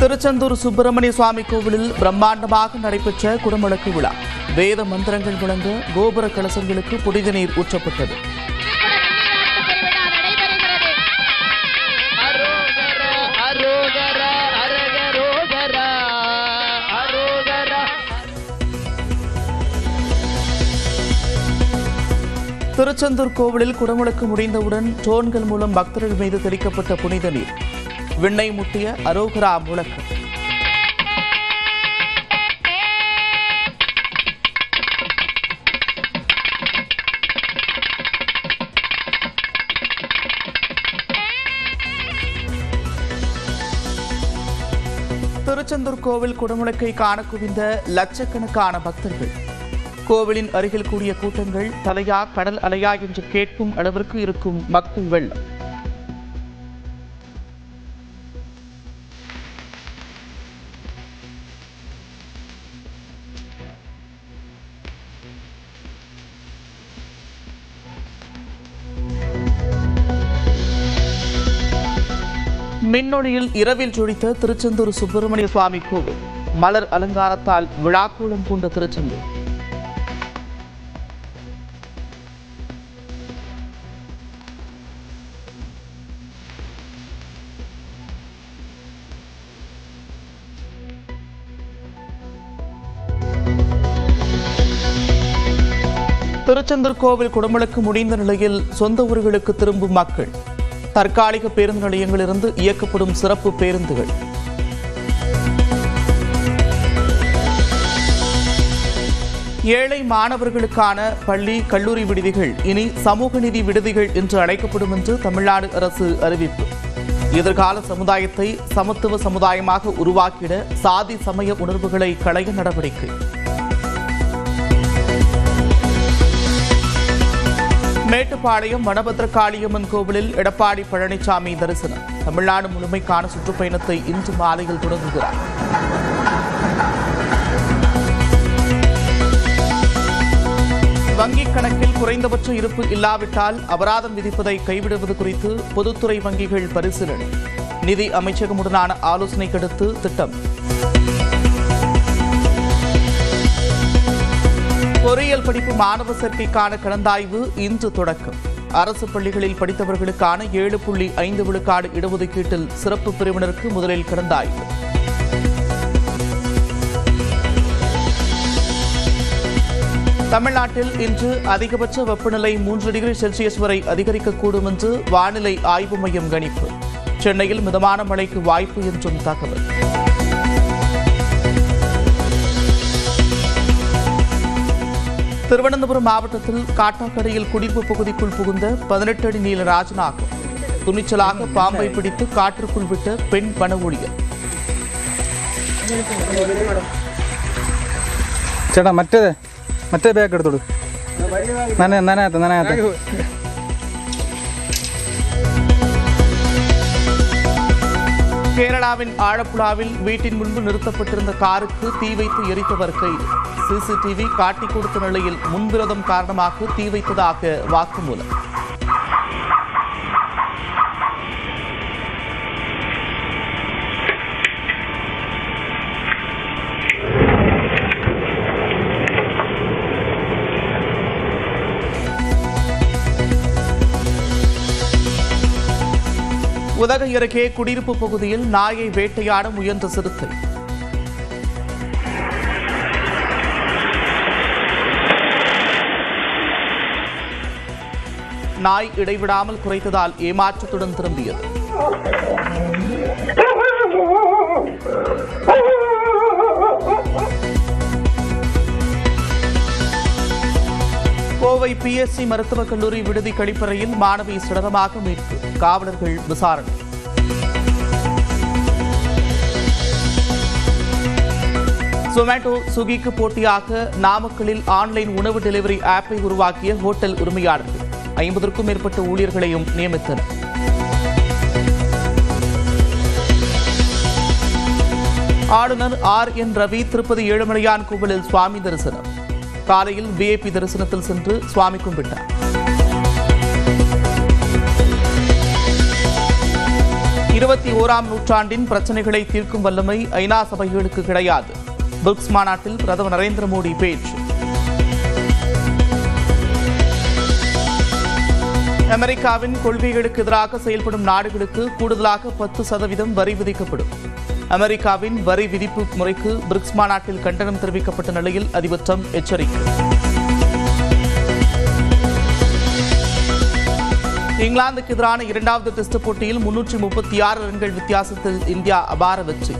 திருச்செந்தூர் சுப்பிரமணிய சுவாமி கோவிலில் பிரம்மாண்டமாக நடைபெற்ற குடமுழக்கு விழா. வேத மந்திரங்கள் முழங்க கோபுர கலசங்களுக்கு புனித நீர் ஊற்றப்பட்டது. திருச்செந்தூர் கோவிலில் குடமுழக்கு முடிந்தவுடன் ட்ரோன்கள் மூலம் பக்தர்கள் மீது தெளிக்கப்பட்ட புனித நீர். விண்ணை முட்டிய அரோகரா முழக்கம். திருச்செந்தூர் கோவில் குடமுழக்கை காண குவிந்த லட்சக்கணக்கான பக்தர்கள். கோவிலின் அருகில் கூடிய கூட்டங்கள் தலையா கடல் அலையா என்று கேட்கும் அளவிற்கு இருக்கும் மக்கள் வெள்ளம். மின்னொளியில் இரவில் ஜொலித்த திருச்செந்தூர் சுப்பிரமணிய சுவாமி கோவில். மலர் அலங்காரத்தால் விழாக்கோலம் பூண்ட திருச்செந்தூர். திருச்செந்தூர் கோவில் குடமுழக்கு முடிந்த நிலையில் சொந்த ஊர்களுக்கு திரும்பும் மக்கள். தற்காலிக பேருந்து நிலையங்களிலிருந்து இயக்கப்படும் சிறப்பு பேருந்துகள். ஏழை மாணவர்களுக்கான பள்ளி கல்லூரி விடுதிகள் இனி சமூக நீதி விடுதிகள் என்று அழைக்கப்படும் என்று தமிழ்நாடு அரசு அறிவிப்பு. எதிர்கால சமுதாயத்தை சமத்துவ சமுதாயமாக உருவாக்கிட சாதி சமய உணர்வுகளை களைய நடவடிக்கை. மேட்டுப்பாளையம் வனபத்ரகாளியம்மன் கோவிலில் எடப்பாடி பழனிசாமி தரிசனம். தமிழ்நாடு முழுமைக்கான சுற்றுப்பயணத்தை இன்று மாலையில் தொடங்குகிறார். வங்கிக் கணக்கில் குறைந்தபட்ச இருப்பு இல்லாவிட்டால் அபராதம் விதிப்பதை கைவிடுவது குறித்து பொதுத்துறை வங்கிகள் பரிசீலனை. நிதி அமைச்சகமுடனான ஆலோசனைக்கடுத்து திட்டம். பொறியியல் படிப்பு மாணவர் சேர்க்கைக்கான கலந்தாய்வு இன்று தொடக்கம். அரசு பள்ளிகளில் படித்தவர்களுக்கான 7.5 விழுக்காடு இடஒதுக்கீட்டில் சிறப்பு பிரிவினருக்கு முதலில் கலந்தாய்வு. தமிழ்நாட்டில் இன்று அதிகபட்ச வெப்பநிலை 3 டிகிரி செல்சியஸ் வரை அதிகரிக்கக்கூடும் என்று வானிலை ஆய்வு மையம் கணிப்பு. சென்னையில் மிதமான மழைக்கு வாய்ப்பு என்றும் தகவல். திருவனந்தபுரம் மாவட்டத்தில் காட்டாக்கடையில் குடியிருப்பு பகுதிக்குள் புகுந்த 18 அடி நீள ராஜநாகம். துணிச்சலாக பாம்பை பிடித்து காற்றுக்குள் விட்ட பெண் வன ஊழியர். ചേട്ടാ മറ്റേ ബാഗ് എടുത്തോളൂ. നനയാത്ത கேரளாவின் ஆழப்புழாவில் வீட்டின் முன்பு நிறுத்தப்பட்டிருந்த காருக்கு தீ வைத்து எரித்தவர் கைது. சிசிடிவி காட்டிக் கொடுத்த நிலையில் முன்விரோதம் காரணமாக தீ வைத்ததாக வாக்குமூலம். உதகை அருகே குடியிருப்பு பகுதியில் நாயை வேட்டையாட முயன்ற சிறுத்தை. நாய் இடைவிடாமல் குறைத்ததால் ஏமாற்றத்துடன் திரும்பியது. கோவை பிஎஸ்சி மருத்துவக் கல்லூரி விடுதி கழிப்பறையில் மாணவி சடலமாக மீட்பு. காவலர்கள் விசாரணை. சொமேட்டோ சுகிக்கு போட்டியாக நாமக்கலில் ஆன்லைன் உணவு டெலிவரி ஆப்பை உருவாக்கிய ஹோட்டல் உரிமையாளர்கள் 50க்கும் மேற்பட்ட ஊழியர்களையும் நியமித்தனர். ஆளுநர் RN ரவி திருப்பதி ஏழுமலையான் கோவிலில் சுவாமி தரிசனம். காலையில் VIP தரிசனத்தில் சென்று சுவாமி கும்பிட்டார். 21ஆம் நூற்றாண்டின் பிரச்சனைகளை தீர்க்கும் வல்லமை ஐநா சபைகளுக்கு கிடையாது. பிரிக்ஸ் மாநாட்டில் பிரதமர் நரேந்திர மோடி பேச்சு. அமெரிக்காவின் கொள்கைகளுக்கு எதிராக செயல்படும் நாடுகளுக்கு கூடுதலாக 10% வரி விதிக்கப்படும். அமெரிக்காவின் வரி விதிப்பு முறைக்கு பிரிக்ஸ் மாநாட்டில் கண்டனம் தெரிவிக்கப்பட்ட நிலையில் அதிபர் ட்ரம்ப் எச்சரிக்கை. இங்கிலாந்துக்கு எதிரான 2வது டெஸ்ட் போட்டியில் 336 ரன்கள் வித்தியாசத்தில் இந்தியா அபார வெற்றி.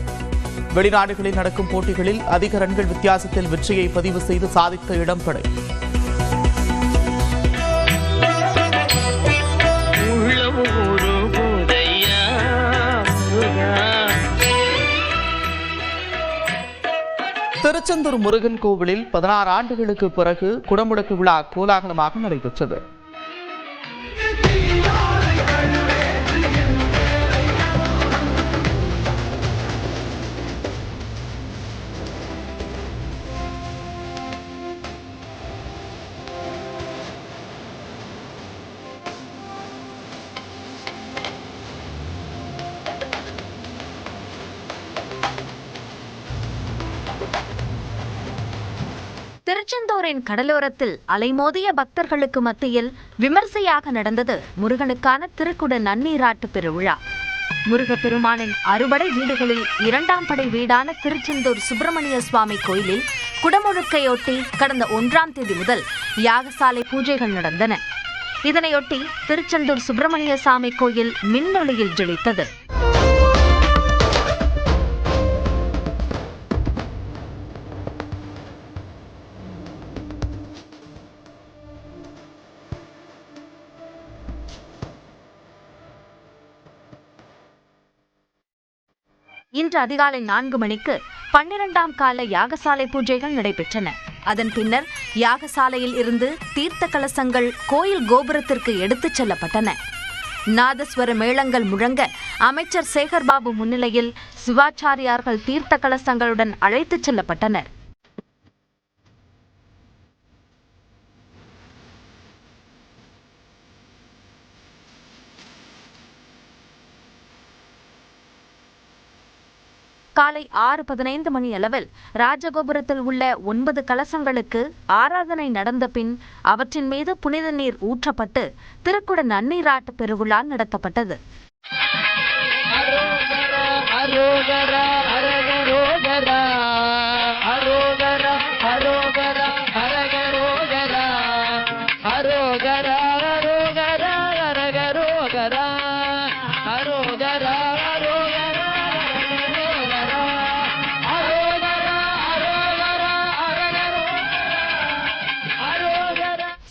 வெளிநாடுகளில் நடக்கும் போட்டிகளில் அதிக ரன்கள் வித்தியாசத்தில் வெற்றியை பதிவு செய்து சாதித்த இளம்படை. திருச்செந்தூர் முருகன் கோவிலில் 16 ஆண்டுகளுக்கு பிறகு குடமுழுக்கு விழா கோலாகலமாக நடைபெற்றது. திருச்செந்தூரின் கடலோரத்தில் அலைமோதிய பக்தர்களுக்கு மத்தியில் விமர்சையாக நடந்தது முருகனுக்கான திருக்குட நன்னீராட்டு பெருவிழா. முருகப்பெருமானின் அறுபடை வீடுகளில் 2ஆம் படை வீடான திருச்செந்தூர் சுப்பிரமணிய சுவாமி கோயிலில் குடமுழுக்கையொட்டி கடந்த 1ஆம் தேதி முதல் யாகசாலை பூஜைகள் நடந்தன. இதனையொட்டி திருச்செந்தூர் சுப்பிரமணிய சுவாமி கோயில் மின்னொளியில் ஜொலித்தது. இன்று அதிகாலை 4 மணிக்கு 12ஆம் கால யாகசாலை பூஜைகள் நடைபெற்றன. அதன் பின்னர் யாகசாலையில் இருந்து தீர்த்த கலசங்கள் கோயில் கோபுரத்திற்கு எடுத்துச் செல்லப்பட்டன. நாதஸ்வர மேளங்கள் முழங்க அமைச்சர் சேகர்பாபு முன்னிலையில் சிவாச்சாரியார்கள் தீர்த்த கலசங்களுடன் அழைத்துச் செல்லப்பட்டனர். காலை 6:15 மணி அளவில் ராஜகோபுரத்தில் உள்ள 9 கலசங்களுக்கு ஆராதனை நடந்த பின் அவற்றின் மீது புனித நீர் ஊற்றப்பட்டு திருக்குட நன்னீராட்டு பெருவிழா நடத்தப்பட்டது.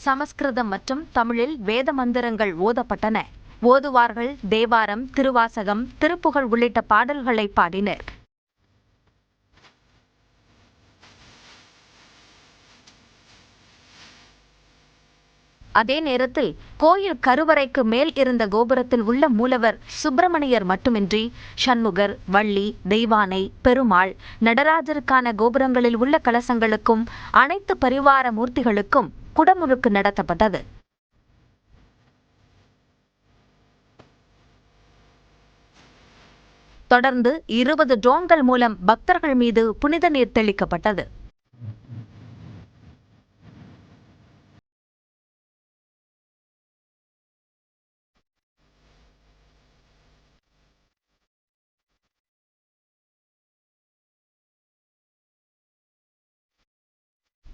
சமஸ்கிருதம் மற்றும் தமிழில் வேத மந்திரங்கள் ஓதப்பட்டன. ஓதுவார்கள் தேவாரம், திருவாசகம், திருப்புகழ் உள்ளிட்ட பாடல்களை பாடினர். அதே நேரத்தில் கோயில் கருவறைக்கு மேல் இருந்த கோபுரத்தில் உள்ள மூலவர் சுப்பிரமணியர் மட்டுமின்றி சண்முகர், வள்ளி, தெய்வானை, பெருமாள், நடராஜருக்கான கோபுரங்களில் உள்ள கலசங்களுக்கும் அனைத்து பரிவார மூர்த்திகளுக்கும் குடமுழுக்கு நடத்தப்பட்டது. தொடர்ந்து 20 ட்ரோன்கள் மூலம் பக்தர்கள் மீது புனித நீர் தெளிக்கப்பட்டது.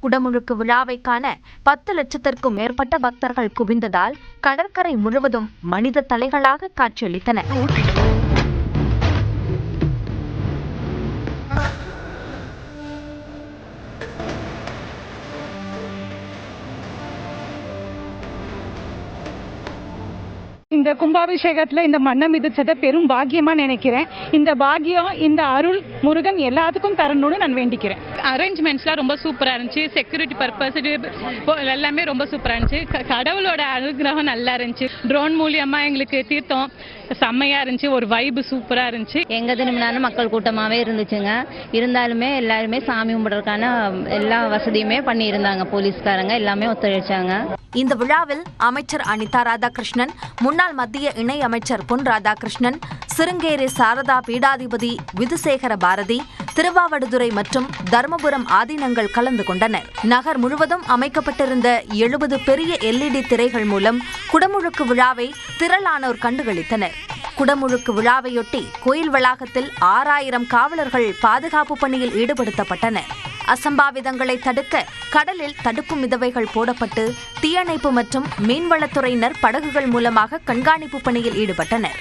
குடமுழுக்கு விழாவை காண 10 லட்சத்திற்கும் மேற்பட்ட பக்தர்கள் குவிந்ததால் கடற்கரை முழுவதும் மனித தலைகளாக காட்சியளித்தன. இந்த கும்பாபிஷேகத்துல இந்த மண்ணை மிதிச்சதை பெரும் பாக்கியமா நினைக்கிறேன். இந்த பாக்கியம், இந்த அருள் முருகன் எல்லாத்துக்கும் தரணும்னு நான் வேண்டிக்கிறேன். அரேஞ்ச்மெண்ட்ஸ்லாம் ரொம்ப சூப்பரா இருந்துச்சு. செக்யூரிட்டி பர்பஸ் எல்லாமே ரொம்ப சூப்பரா இருந்துச்சு. கடவுளோட அனுகிரகம் நல்லா இருந்துச்சு. ட்ரோன் மூலியமா எங்களுக்கு தீர்த்தம் செம்மையா இருந்துச்சு. ஒரு வைப் சூப்பரா இருந்துச்சு. எங்க திரும்பினாலும் மக்கள் கூட்டமாவே இருந்துச்சுங்க. இருந்தாலுமே எல்லாருமே சாமி கும்பிடுறதுக்கான எல்லா வசதியுமே பண்ணி இருந்தாங்க. போலீஸ்காரங்க எல்லாமே ஒத்துழைச்சாங்க. இந்த விழாவில் அமைச்சர் அனிதா ராதாகிருஷ்ணன், முன்னாள் மத்திய இணை அமைச்சர் பொன் ராதாகிருஷ்ணன், சிருங்கேரி சாரதா பீடாதிபதி விதுசேகர பாரதி, திருவாவடுதுறை மற்றும் தர்மபுரம் ஆதீனங்கள் கலந்து கொண்டனர். நகர் முழுவதும் அமைக்கப்பட்டிருந்த 70 பெரிய LED திரைகள் மூலம் குடமுழுக்கு விழாவை திரளானோர் கண்டுகளித்தனர். குடமுழுக்கு விழாவையொட்டி கோயில் வளாகத்தில் 6000 காவலர்கள் பாதுகாப்பு பணியில் ஈடுபடுத்தப்பட்டனர். அசம்பாவிதங்களை தடுக்க கடலில் தடுப்பு மிதவைகள் போடப்பட்டு தீயணைப்பு மற்றும் மீன்வளத்துறையினர் படகுகள் மூலமாக கண்காணிப்பு பணியில் ஈடுபட்டனர்.